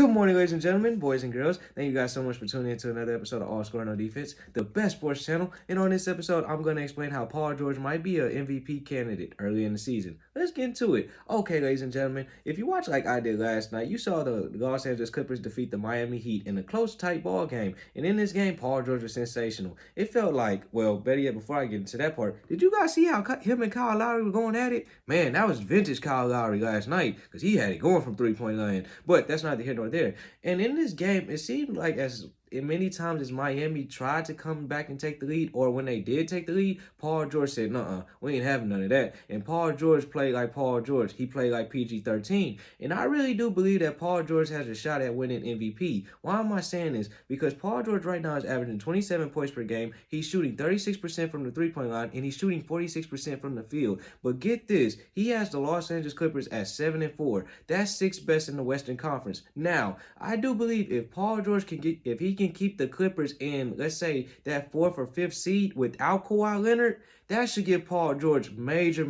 Good morning, ladies and gentlemen, boys and girls. Thank you guys so much for tuning in to another episode of All Score No Defense, the best sports channel. And on this episode, I'm going to explain how Paul George might be an MVP candidate early in the season. Let's get into it. Okay, ladies and gentlemen, if you watch like I did last night, you saw the Los Angeles Clippers defeat the Miami Heat in a close, tight ball game. And in this game, Paul George was sensational. It felt like, well, better yet, before I get into that part, did you guys see how him and Kyle Lowry were going at it? Man, that was vintage Kyle Lowry last night because he had it going from three-point line. But that's neither here nor there. And in this game, it seemed like as many times as Miami tried to come back and take the lead, or when they did take the lead, Paul George said, "Nuh-uh, we ain't having none of that." And Paul George played like Paul George. He played like PG-13. And I really do believe that Paul George has a shot at winning MVP. Why am I saying this? Because Paul George right now is averaging 27 points per game. He's shooting 36% from the three-point line, and he's shooting 46% from the field. But get this, he has the Los Angeles Clippers at 7-4. That's sixth best in the Western Conference. Now, I do believe if Paul George can keep the Clippers in, let's say, that 4th or 5th seed without Kawhi Leonard, that should give Paul George major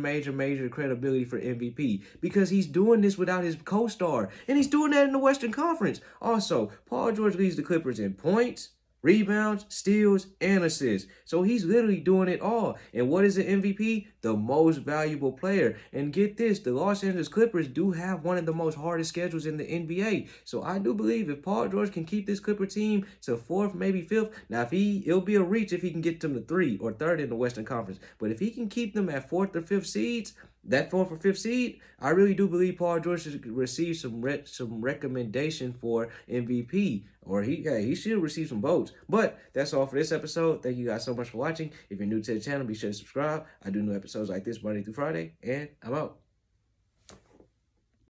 credibility for MVP because he's doing this without his co-star, and he's doing that in the Western Conference. Also, Paul George leads the Clippers in points, rebounds, steals, and assists. So he's literally doing it all. And what is an MVP? The most valuable player. And get this, the Los Angeles Clippers do have one of the most hardest schedules in the NBA. So I do believe if Paul George can keep this Clipper team to 4th, maybe 5th, now it'll be a reach if he can get them to 3 or 3rd in the Western Conference. But if he can keep them at 4th or 5th seeds, that 4th or 5th seed, I really do believe Paul George should receive some recommendation for MVP, or he should receive some votes. But that's all for this episode. Thank you guys so much for watching. If you're new to the channel, be sure to subscribe. I do new episodes like this Monday through Friday, and I'm out.